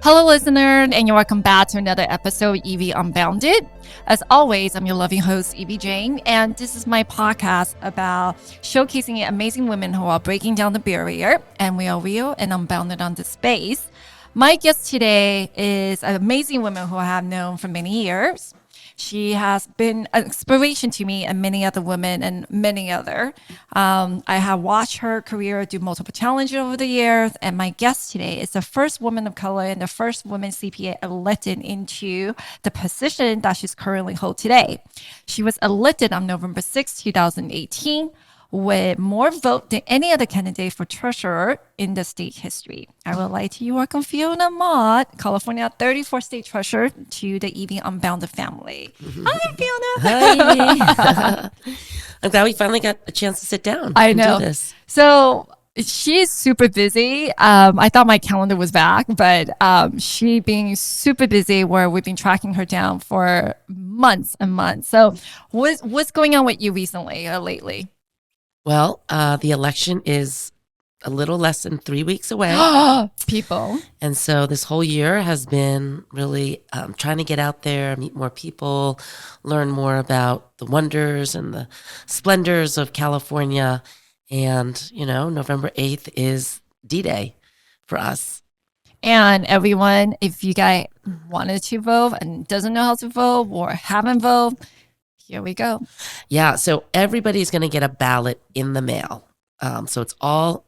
Hello, listener, and you're welcome back to another episode of EV Unbounded. As always, I'm your loving host, Evie Jane, and this is my podcast about showcasing amazing women who are breaking down the barrier, and we are real and unbounded on this space. My guest today is an amazing woman who I have known for many years. She has been an inspiration to me and many other women and many other. I have watched her career do multiple challenges over the years. And my guest today is the first woman of color and the first woman CPA elected into the position that she's currently hold today. She was elected on November 6, 2018 with more vote than any other candidate for treasurer in the state history. I would like to welcome Fiona Ma, California 34th state treasurer, to the EV Unbounded family. Hi, Fiona. Hi. I'm glad we finally got a chance to sit down. I know. Do this. So she's super busy. I thought my calendar was back, but she being super busy where we've been tracking her down for months and months. So what's going on with you recently or lately? Well, the election is a little less than 3 weeks away. People. And so this whole year has been really trying to get out there, meet more people, learn more about the wonders and the splendors of California. And, November 8th is D-Day for us. And everyone, if you guys wanted to vote and doesn't know how to vote or haven't voted, here we go. Yeah, so everybody's going to get a ballot in the mail. So it's all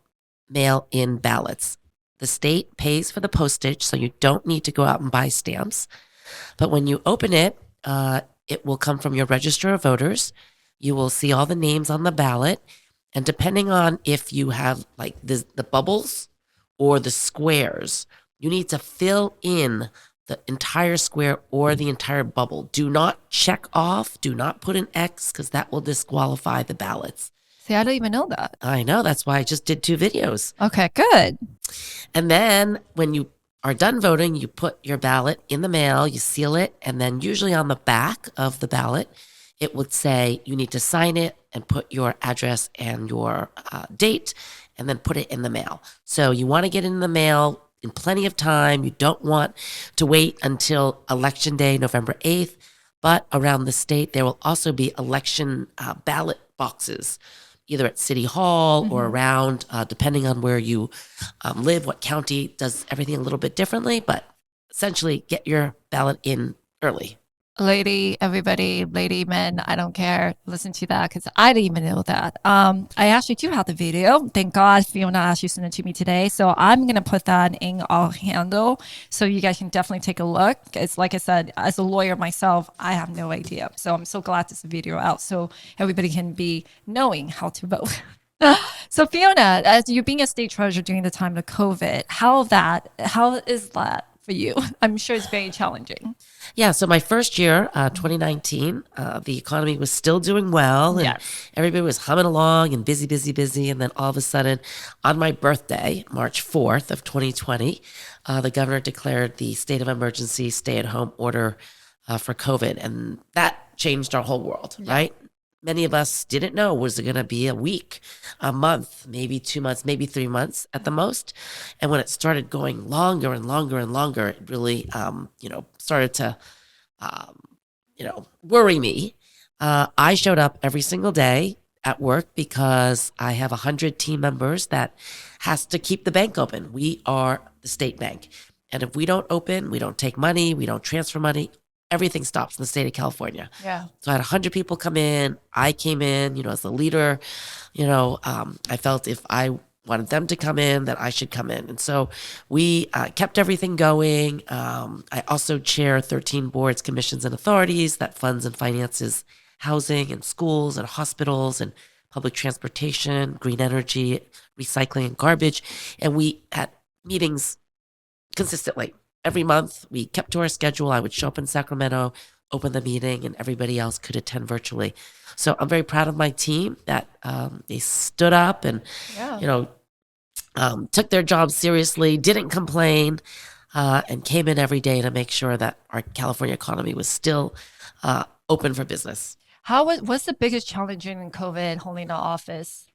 mail-in ballots. The state pays for the postage, so you don't need to go out and buy stamps. But when you open it, it will come from your register of voters. You will see all the names on the ballot. And depending on if you have like the bubbles or the squares, you need to fill in the entire square or the entire bubble. Do not check off. Do not put an X because that will disqualify the ballots. See, I don't even know that. I know. That's why I just did 2 videos. Okay, good. And then when you are done voting, you put your ballot in the mail, you seal it, and then usually on the back of the ballot, it would say you need to sign it and put your address and your date and then put it in the mail. So you want to get it in the mail in plenty of time. You don't want to wait until Election Day, November 8th. But around the state, there will also be election ballot boxes, either at City Hall or around, depending on where you live, what county does everything a little bit differently. But essentially, get your ballot in early. Lady, everybody, lady, men, I don't care. Listen to that because I didn't even know that. I actually do have the video. Thank God Fiona actually sent it to me today. So I'm going to put that in our handle so you guys can definitely take a look. It's like I said, as a lawyer myself, I have no idea. So I'm so glad this video out so everybody can be knowing how to vote. So Fiona, as you being a state treasurer during the time of COVID, how is that for you? I'm sure it's very challenging. Yeah, so my first year, 2019, the economy was still doing well, and everybody was humming along and busy. And then all of a sudden, on my birthday, March 4th of 2020, the governor declared the state of emergency stay-at-home order for COVID, and that changed our whole world, right? Many of us didn't know, was it going to be a week, a month, maybe 2 months, maybe 3 months at the most. And when it started going longer and longer and longer, it really, started to, worry me. I showed up every single day at work because I have 100 team members that has to keep the bank open. We are the state bank. And if we don't open, we don't take money, we don't transfer money, everything stops in the state of California. Yeah. So I had 100 people come in. I came in, as the leader, I felt if I wanted them to come in, that I should come in. And so we kept everything going. I also chair 13 boards, commissions, and authorities that funds and finances housing and schools and hospitals and public transportation, green energy, recycling, and garbage. And we had meetings consistently. Every month, we kept to our schedule. I would show up in Sacramento, open the meeting, and everybody else could attend virtually. So I'm very proud of my team that they stood up and, took their job seriously, didn't complain, and came in every day to make sure that our California economy was still open for business. What's the biggest challenge in COVID holding the office?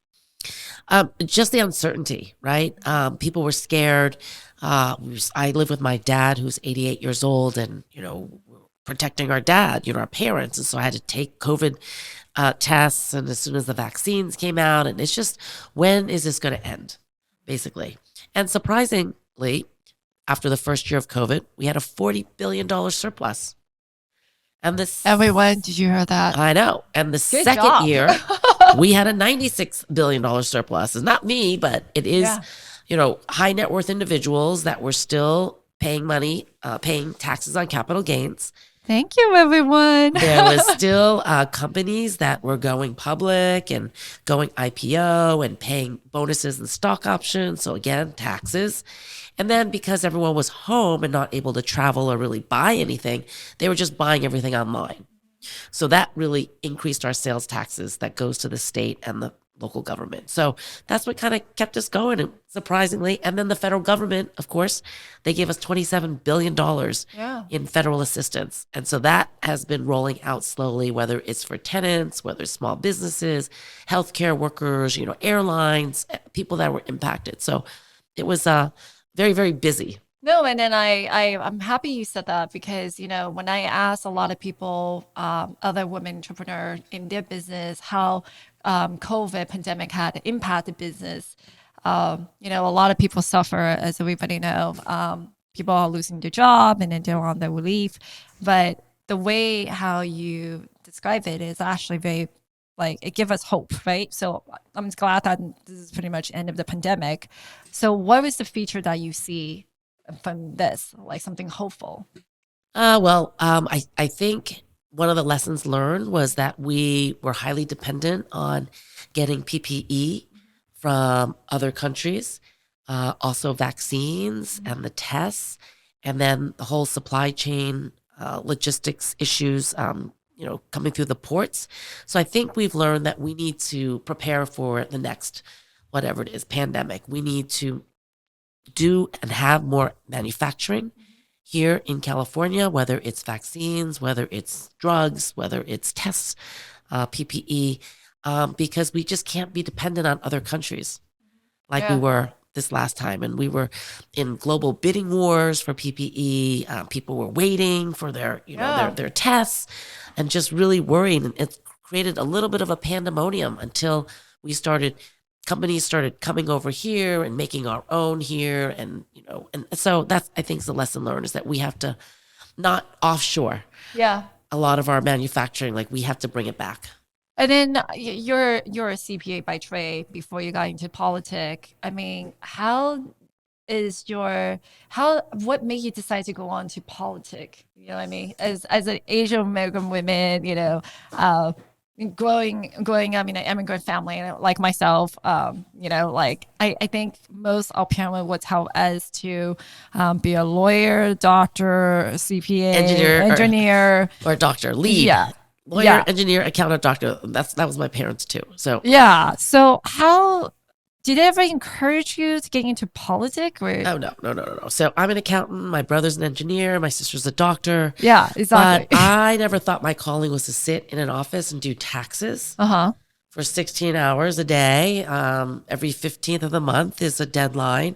Just the uncertainty, right? People were scared. I live with my dad, who's 88 years old, and we're protecting our dad, our parents, and so I had to take COVID tests, and as soon as the vaccines came out, and it's just, when is this going to end, basically? And surprisingly, after the first year of COVID, we had a $40 billion surplus. And this, Everyone, did you hear that? I know. And the Good second job. year, we had a $96 billion surplus. It's not me, but it is, high net worth individuals that were still paying money, paying taxes on capital gains. Thank you, everyone. There was still companies that were going public and going IPO and paying bonuses and stock options. So again, taxes. And then because everyone was home and not able to travel or really buy anything, they were just buying everything online. So that really increased our sales taxes that goes to the state and the local government. So that's what kind of kept us going, and surprisingly. And then the federal government, of course, they gave us $27 billion in federal assistance. And so that has been rolling out slowly, whether it's for tenants, whether it's small businesses, healthcare workers, airlines, people that were impacted. So it was very, very busy. No, and then I'm happy you said that, because when I ask a lot of people, other women entrepreneurs in their business, how COVID pandemic had impacted business, a lot of people suffer, as everybody know. People are losing their job and then they're on their relief, but the way how you describe it is actually very, like, it gives us hope, right? So I'm glad that this is pretty much end of the pandemic. So what is the feature that you see from this, like something hopeful? I think one of the lessons learned was that we were highly dependent on getting PPE from other countries, also vaccines and the tests, and then the whole supply chain logistics issues, coming through the ports. So I think we've learned that we need to prepare for the next, whatever it is, pandemic. We need to do and have more manufacturing here in California, whether it's vaccines, whether it's drugs, whether it's tests, PPE, because we just can't be dependent on other countries like we were this last time. And we were in global bidding wars for PPE. People were waiting for their tests and just really worrying. And it created a little bit of a pandemonium until companies started coming over here and making our own here. And, and so that's, I think, is the lesson learned, is that we have to not offshore a lot of our manufacturing. Like, we have to bring it back. And then you're a CPA by trade before you got into politics. I mean, what made you decide to go on to politics? You know what I mean? As an Asian American woman, growing up in an immigrant family, like myself, I think most our parents would tell us to be a lawyer, doctor, CPA, engineer, or doctor, lead. Lawyer, engineer, accountant, doctor. That was my parents too. So So how did they ever encourage you to get into politics? Oh, no. So I'm an accountant. My brother's an engineer. My sister's a doctor. Yeah, exactly. But I never thought my calling was to sit in an office and do taxes for 16 hours a day. Every 15th of the month is a deadline.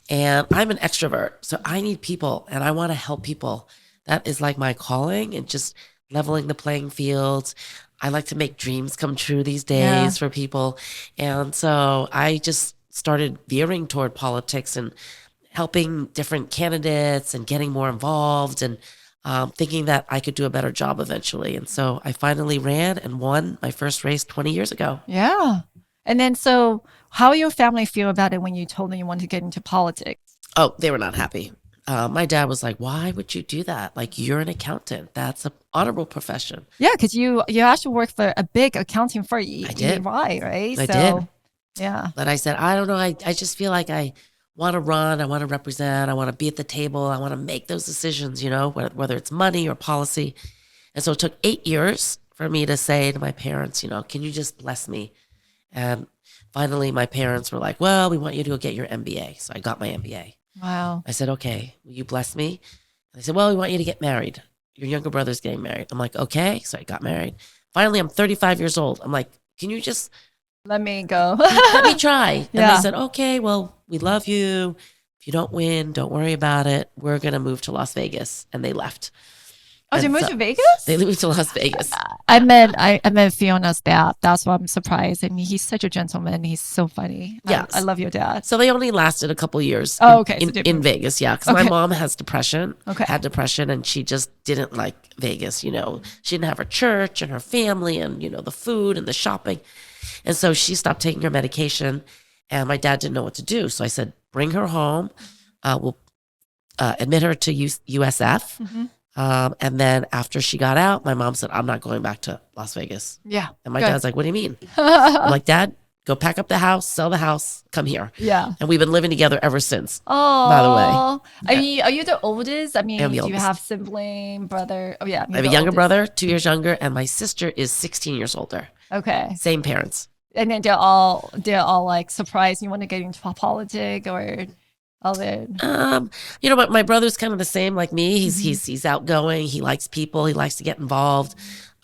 And I'm an extrovert. So I need people and I want to help people. That is like my calling, and just leveling the playing fields. I like to make dreams come true these days for people. And so I just started veering toward politics and helping different candidates and getting more involved, and thinking that I could do a better job eventually. And so I finally ran and won my first race 20 years ago. Yeah. And then, so how your family feel about it when you told them you wanted to get into politics? Oh, they were not happy. My dad was like, "Why would you do that? Like, you're an accountant. That's an honorable profession." Yeah, because you actually work for a big accounting firm, I did. EY, right? I did. Yeah. But I said, I don't know. I just feel like I want to run. I want to represent. I want to be at the table. I want to make those decisions, whether it's money or policy. And so it took 8 years for me to say to my parents, "Can you just bless me?" And finally, my parents were like, "Well, we want you to go get your MBA." So I got my MBA. Wow. I said, "Okay, will you bless me?" And they said, "Well, we want you to get married. Your younger brother's getting married." I'm like, "Okay." So I got married. Finally, I'm 35 years old. I'm like, "Can you just Let me go. Let me try. And Yeah. they said, okay, well, we love you. If you don't win, don't worry about it. We're going to move to Las Vegas. And they left. Oh, they And moved so to Vegas? they moved to Las Vegas. I met Fiona's dad. That's why I'm surprised. And he's such a gentleman. He's so funny. I Yes. love your dad. So they only lasted a couple years Oh, okay. So in Vegas. Yeah. Because my Okay. mom has depression, Okay. had depression, and she just didn't like Vegas. You know, she didn't have her church and her family and, you know, the food and the shopping. And so she stopped taking her medication, and my dad didn't know what to do. So I said, bring her home. We'll admit her to USF. Mm-hmm. And then after she got out, my mom said, I'm not going back to Las Vegas. Yeah. And my Good. dad's like, what do you mean? I'm like, Dad, go pack up the house, sell the house, come here. Yeah. And we've been living together ever since. Oh, by the way. Are you the oldest? I mean, I'm the do you oldest. have sibling, brother? Oh, yeah. I have a younger brother, 2 years younger, and my sister is 16 years older. Okay. Same parents. And then they're all like surprised you want to get into politics or all that. You know what? My brother's kind of the same like me. Mm-hmm. He's outgoing. He likes people. He likes to get involved.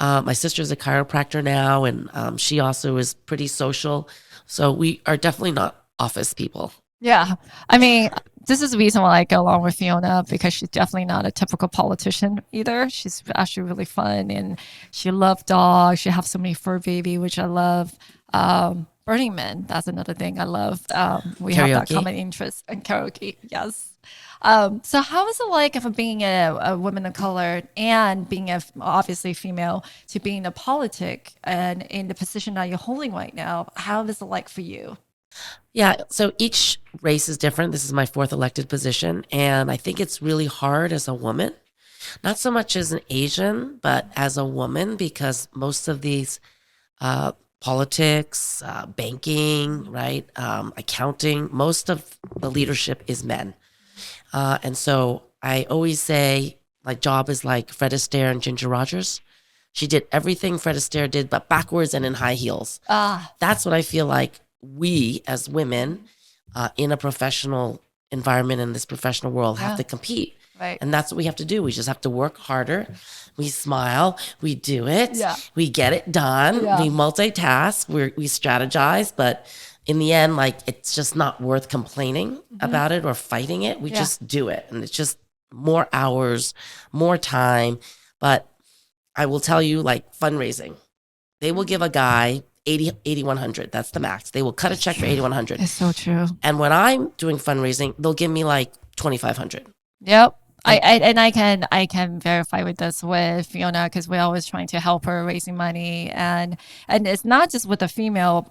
My sister's a chiropractor now, and she also is pretty social. So we are definitely not office people. Yeah. I mean, this is the reason why I go along with Fiona, because she's definitely not a typical politician either. She's actually really fun, and she loves dogs. She has so many fur baby, which I love. Burning Man, that's another thing I love. We have that Karaoke. common interest in karaoke. Yes. So how is it like for being a woman of color and being obviously female to being in the politic and in the position that you're holding right now? How is it like for you? Yeah, so each race is different. This is my fourth elected position, and I think it's really hard as a woman, not so much as an Asian, but as a woman, because most of these politics, banking, right, accounting, most of the leadership is men. And so I always say my job is like Fred Astaire and Ginger Rogers. She did everything Fred Astaire did, but backwards and in high heels. That's what I feel like we as women in a professional environment in this professional world have to compete. Right. And that's what we have to do. We just have to work harder. We smile. We do it. Yeah. We get it done. Yeah. We multitask. We strategize. But in the end, like, it's just not worth complaining about it or fighting it. We just do it. And it's just more hours, more time. But I will tell you, like, fundraising, they will give a guy 8,100. That's the max. They will cut a check for 8,100. It's so true. And when I'm doing fundraising, they'll give me like 2,500. Yep. I can verify with this with Fiona, because we're always trying to help her raising money, and it's not just with a female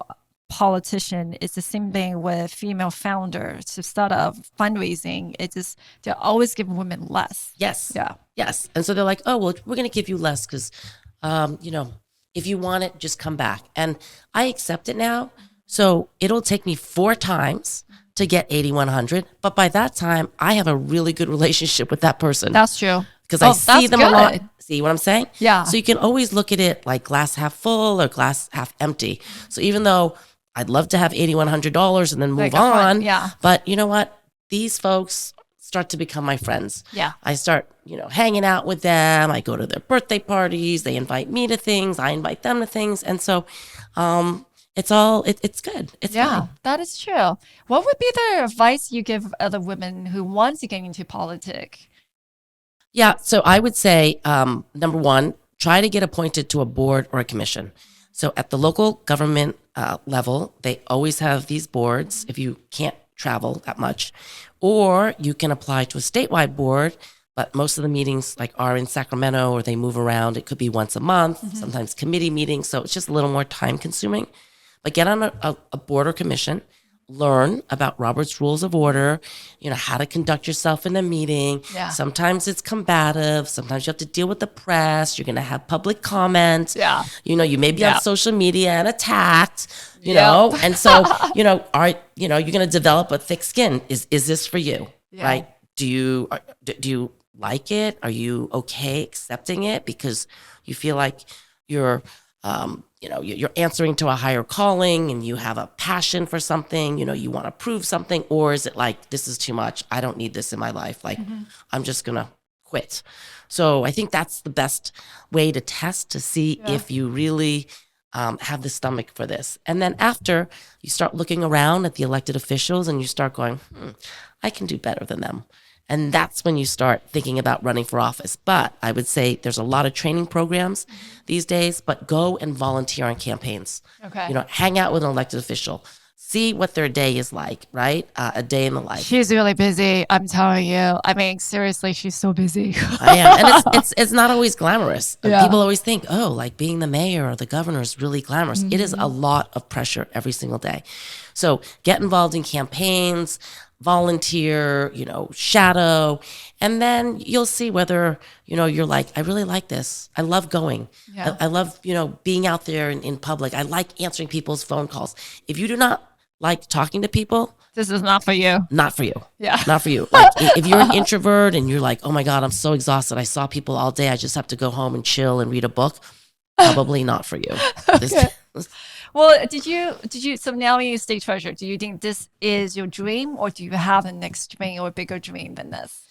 politician, it's the same thing with female founders to start up fundraising. It's just they're always giving women less. Yes. Yeah. Yes. And so they're like, oh, well, we're going to give you less because, you know, if you want it, just come back. And I accept it now. So it'll take me 4 times to get 8,100. But by that time, I have a really good relationship with that person. That's true. Because I see them a lot. good. See what I'm saying? Yeah. So you can always look at it like glass half full or glass half empty. So even though I'd love to have $8,100 and then move Like a friend, on. yeah. But you know what? These folks start to become my friends. Yeah. I start, you know, hanging out with them. I go to their birthday parties. They invite me to things. I invite them to things. And so it's good. It's fine. That is true. What would be the advice you give other women who want to get into politics? Yeah. So I would say, number one, try to get appointed to a board or a commission. So at the local government level, they always have these boards if you can't travel that much, or you can apply to a statewide board. But most of the meetings like are in Sacramento, or they move around. It could be once a month, sometimes committee meetings. So it's just a little more time consuming. But get on a board or commission, learn about Robert's Rules of Order, you know, how to conduct yourself in a meeting. Yeah. Sometimes it's combative. Sometimes you have to deal with the press. You're going to have public comment. Yeah. You know, you may be Yeah. on social media and attacked, you Yeah. know, and so, you know, you're going to develop a thick skin. Is this for you? Yeah. Right? Do you like it? Are you okay accepting it because you feel like you're, you know, you're answering to a higher calling and you have a passion for something, you know, you want to prove something? Or is it like, this is too much. I don't need this in my life. Like, I'm just going to quit. So I think that's the best way to test to see if you really have the stomach for this. And then after, you start looking around at the elected officials and you start going, I can do better than them. And that's when you start thinking about running for office. But I would say there's a lot of training programs these days, but go and volunteer on campaigns. Okay. Hang out with an elected official. See what their day is like, right? A day in the life. She's really busy. I'm telling you. I mean, seriously, she's so busy. I am. And it's not always glamorous. Yeah. People always think, oh, like being the mayor or the governor is really glamorous. It is a lot of pressure every single day. So get involved in campaigns, volunteer, shadow, and then you'll see whether, you're like, I really like this. I love going. Yeah. I love, being out there in public. I like answering people's phone calls. If you do not like talking to people, This is not for you. not for you. Yeah. Not for you. Like if you're an introvert and you're like, oh my God, I'm so exhausted. I saw people all day. I just have to go home and chill and read a book. Probably not for you. Okay. Well, did you, so now you state treasurer, do you think this is your dream or do you have a next dream or a bigger dream than this?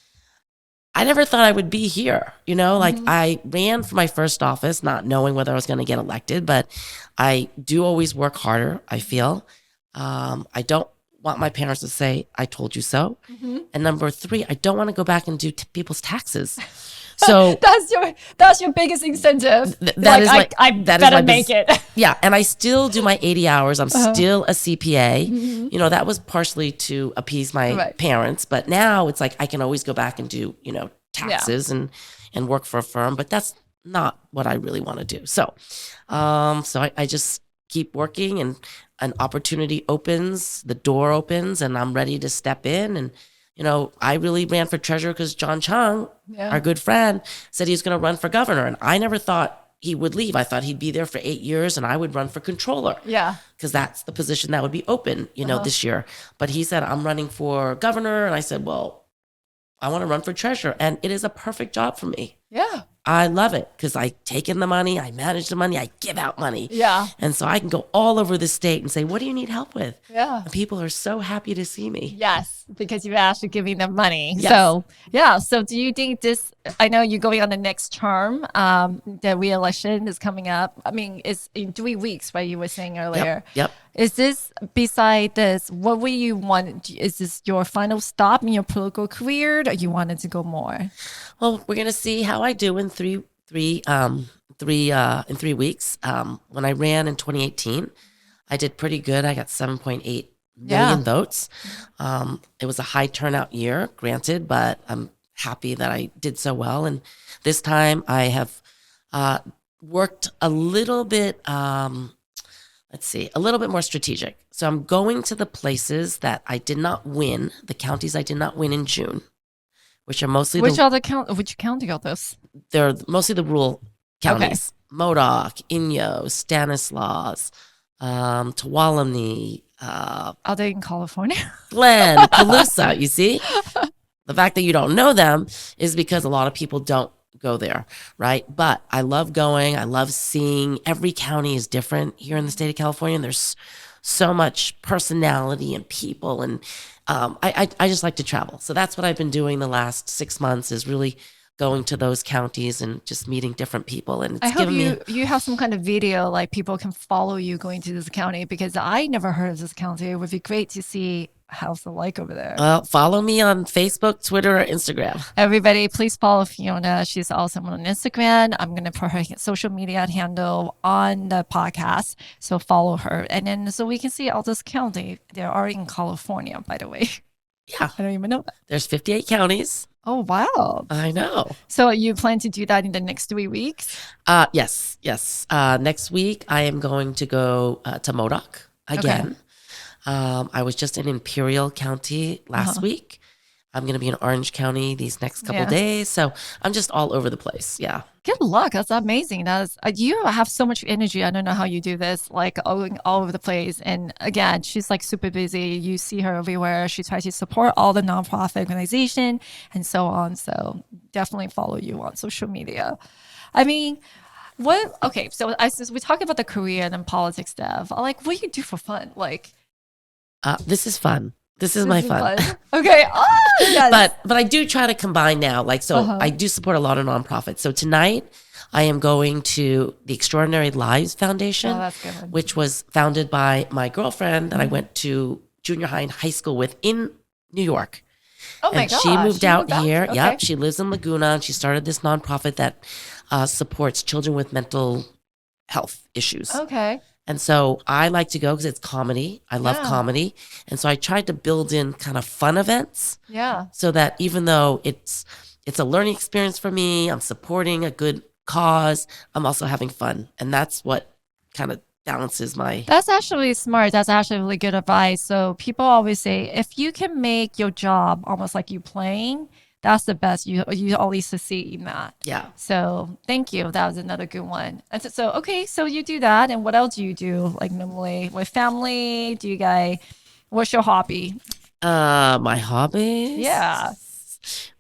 I never thought I would be here. Like I ran for my first office, not knowing whether I was going to get elected, but I do always work harder, I feel. I don't want my parents to say, I told you so. And number 3, I don't want to go back and do people's taxes. So that's your biggest incentive. that is I better make it. Yeah. And I still do my 80 hours. I'm still a CPA. That was partially to appease my parents. But now it's like I can always go back and do, taxes and work for a firm. But that's not what I really want to do. So I just keep working and an opportunity opens, the door opens, and I'm ready to step in. And, I really ran for treasurer because John Chung, our good friend, said he was going to run for governor. And I never thought he would leave. I thought he'd be there for 8 years and I would run for controller. Yeah. Because that's the position that would be open, this year. But he said, I'm running for governor. And I said, well, I want to run for treasurer. And it is a perfect job for me. Yeah. I love it because I take in the money, I manage the money, I give out money. Yeah. And so I can go all over the state and say, what do you need help with? Yeah. And people are so happy to see me. Yes, because you're actually giving them money. Yes. So, yeah. So do you think this, I know you're going on the next term, the re-election is coming up. I mean, it's in 3 weeks, right? You were saying earlier. Yep. Is this, beside this, what would you want? Is this your final stop in your political career or you wanted to go more? Well, we're going to see how I do in 3 weeks. When I ran in 2018, I did pretty good. I got 7.8 million votes. It was a high turnout year, granted, but I'm happy that I did so well. And this time I have worked a little bit, a little bit more strategic. So I'm going to the places that I did not win, the counties I did not win in June, which are mostly which county are those? They're mostly the rural counties. Okay. Modoc, Inyo, Stanislaus, Tuolumne. Are they in California? Glen, Calusa, you see? The fact that you don't know them is because a lot of people don't go there, right? But I love going. I love seeing. Every county is different here in the state of California. And there's so much personality and people. And I just like to travel. So that's what I've been doing the last 6 months is really going to those counties and just meeting different people. And it's I hope you have some kind of video like people can follow you going to this county because I never heard of this county. It would be great to see how's it like over there. Well, follow me on Facebook, Twitter, or Instagram. Everybody, please follow Fiona. She's awesome on Instagram. I'm going to put her social media handle on the podcast. So follow her. And then so we can see all this county. They are in California, by the way. Yeah. I don't even know that. There's 58 counties. Oh, wow. I know. So you plan to do that in the next 3 weeks? Yes. Next week, I am going to go to Modoc again. Okay. I was just in Imperial County last week. I'm going to be in Orange County these next couple days. So I'm just all over the place. Yeah. Good luck. That's amazing. You have so much energy. I don't know how you do this, like all over the place. And again, she's like super busy. You see her everywhere. She tries to support all the nonprofit organization and so on. So definitely follow you on social media. I mean, so we talk about the career and politics stuff. Like, what do you do for fun? Like, this is fun. This is my fun. Okay. Oh, yes. But I do try to combine now. Like, so I do support a lot of nonprofits. So tonight I am going to the Extraordinary Lives Foundation, that's good. which was founded by my girlfriend that I went to junior high and high school with in New York. Oh my And gosh. she moved out here. Okay. Yep. She lives in Laguna, and she started this nonprofit that supports children with mental health issues. Okay. And so I like to go because it's comedy. I love Yeah. comedy. And so I tried to build in kind of fun events Yeah. so that even though it's a learning experience for me, I'm supporting a good cause, I'm also having fun. And that's what kind of balances my... That's actually smart. That's actually really good advice. So people always say if you can make your job almost like you playing, that's the best. You always succeed in that. Yeah. So thank you. That was another good one. And so okay, so you do that, and what else do you do? Like normally with family, do you guys? What's your hobby? My hobbies? Yeah.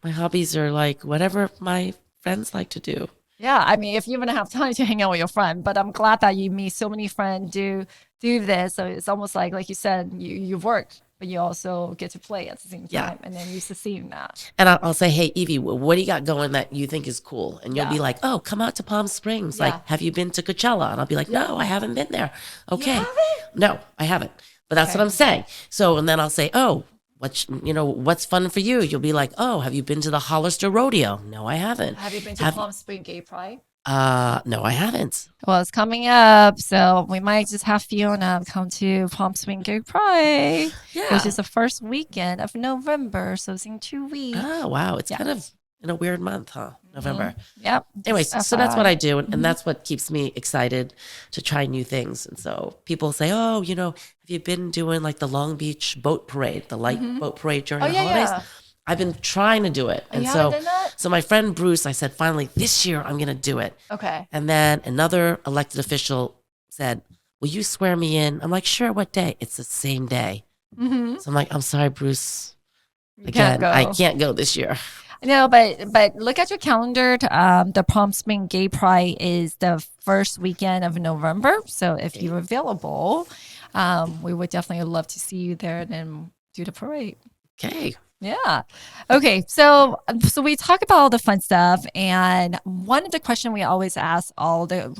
My hobbies are like whatever my friends like to do. Yeah, I mean, if you even have time to hang out with your friend, but I'm glad that you meet so many friends do this. So it's almost like you said, you work, but you also get to play at the same time, Yeah. and then you succeed in that. And I'll say, hey, Evie, what do you got going that you think is cool? And you'll Yeah. be like, oh, come out to Palm Springs. Yeah. Like, have you been to Coachella? And I'll be like, no, I haven't been there. Okay. haven't? No, I haven't. But that's Okay. what I'm saying. So, and then I'll say, oh, what's fun for you? You'll be like, oh, have you been to the Hollister Rodeo? No, I haven't. Have you been to Palm Springs Gay Pride? No, I haven't. Well, it's coming up, so we might just have Fiona come to Palm Springs Gay Pride, Yeah. which is the first weekend of November. So it's in 2 weeks. Oh, wow. It's kind of in a weird month, huh? November. Yep. Anyways, Just so that's what FYI. I do. And that's what keeps me excited to try new things. And so people say, oh, have you been doing like the Long Beach boat parade, the light boat parade during the holidays? Yeah. I've been trying to do it. And You so, haven't done that? so my friend Bruce, I said, finally, this year I'm going to do it. Okay. And then another elected official said, will you swear me in? I'm like, sure, what day? It's the same day. Mm-hmm. So I'm like, I'm sorry, Bruce. can't Again, go. I can't go this year. No, but look at your calendar. The Palm Springs Gay Pride is the first weekend of November. So if you're available, we would definitely love to see you there and then do the parade. Okay. Yeah. Okay. So we talk about all the fun stuff, and one of the questions we always ask all the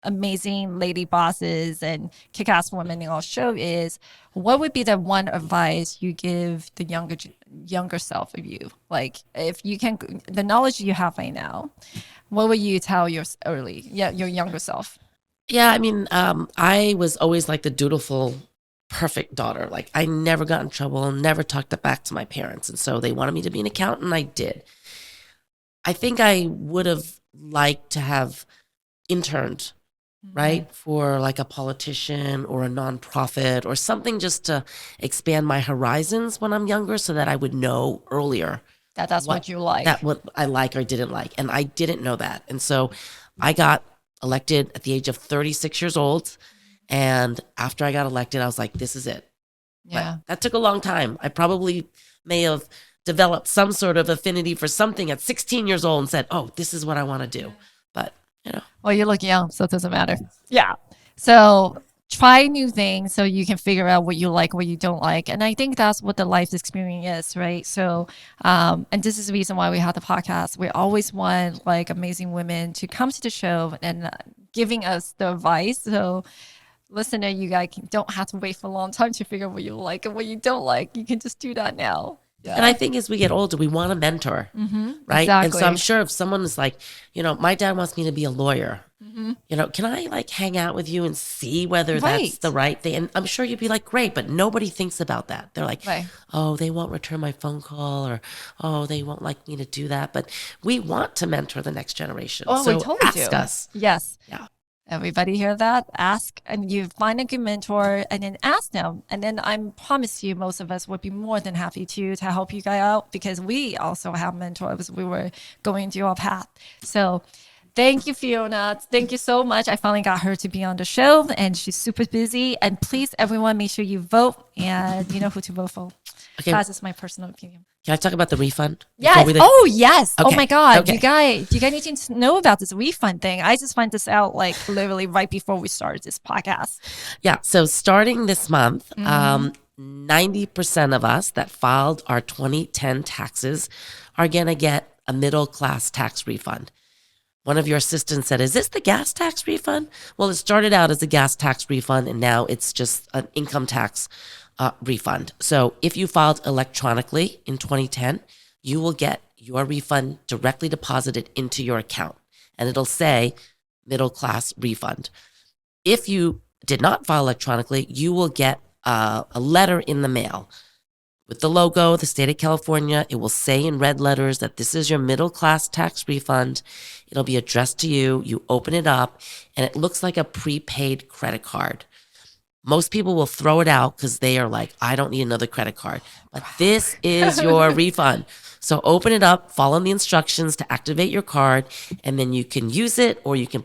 amazing lady bosses and kick-ass women in our show is, what would be the one advice you give the younger self of you? Like, if you can, the knowledge you have right now, what would you tell your younger self? Yeah, I mean, I was always like the dutiful, perfect daughter. Like I never got in trouble, never talked it back to my parents. And so they wanted me to be an accountant. I did. I think I would have liked to have interned, right? For like a politician or a nonprofit or something, just to expand my horizons when I'm younger so that I would know earlier That's what you like. that what I like or didn't like. And I didn't know that. And so I got elected at the age of 36 years old. And after I got elected, I was like, this is it. Yeah. But that took a long time. I probably may have developed some sort of affinity for something at 16 years old and said, oh, this is what I want to do. But, Well, you look young, so it doesn't matter. Yeah. So try new things so you can figure out what you like, what you don't like. And I think that's what the life experience is, right? So, and this is the reason why we have the podcast. We always want like amazing women to come to the show and giving us the advice. So, listener, you guys don't have to wait for a long time to figure out what you like and what you don't like. You can just do that now. Yeah. And I think as we get older, we want a mentor, right? Exactly. And so I'm sure if someone is like, my dad wants me to be a lawyer, can I like hang out with you and see whether that's Right. the right thing? And I'm sure you'd be like, great, but nobody thinks about that. They're like, Right. oh, they won't return my phone call, or, oh, they won't like me to do that. But we want to mentor the next generation. Oh, so we totally ask do. us. Yes. Yeah. Everybody hear that? Ask, and you find a good mentor, and then ask them. And then I promise you, most of us would be more than happy to help you guys out, because we also have mentors. We were going through our path. So thank you, Fiona. Thank you so much. I finally got her to be on the show, and she's super busy. And please, everyone, make sure you vote, and you know who to vote for. Okay. That's my personal opinion. Can I talk about the refund? Yes. before we Oh, yes. Oh Okay. my God. Okay. You guys need to know about this refund thing. I just find this out like literally right before we started this podcast. Yeah. So starting this month, Mm-hmm. 90% of us that filed our 2010 taxes are going to get a middle class tax refund. one of your assistants said, "Is this the gas tax refund?" Well, it started out as a gas tax refund, and now it's just an income tax refund. So if you filed electronically in 2010, you will get your refund directly deposited into your account, and it'll say middle class refund. If you did not file electronically, you will get a letter in the mail with the logo, the state of California. It will say in red letters that this is your middle class tax refund. It'll be addressed to you. You open it up, and it looks like a prepaid credit card. Most people will throw it out because they are like, I don't need another credit card. But this is your refund. So open it up, follow the instructions to activate your card, and then you can use it, or you can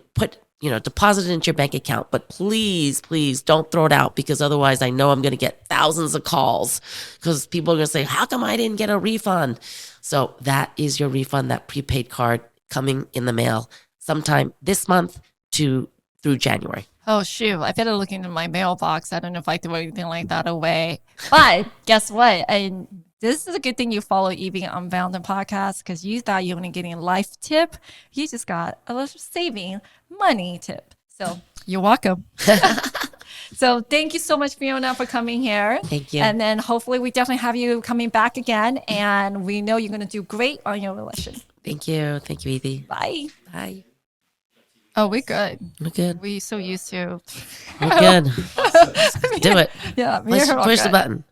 deposit it into your bank account. But please, please don't throw it out, because otherwise I know I'm going to get thousands of calls because people are going to say, how come I didn't get a refund? So that is your refund, that prepaid card coming in the mail sometime this month through January. Oh, shoot. I better look into my mailbox. I don't know if I threw anything like that away. But guess what? And this is a good thing you follow EV Unbounded podcast, because you thought you were getting a life tip. You just got a little saving money tip. So you're welcome. So thank you so much, Fiona, for coming here. Thank you. And then hopefully we definitely have you coming back again. And we know you're going to do great on your election. Thank you. Thank you, Evie. Bye. Bye. Oh, we're good. We're good. We're so used to. We're good. Do it. Yeah. Push the button.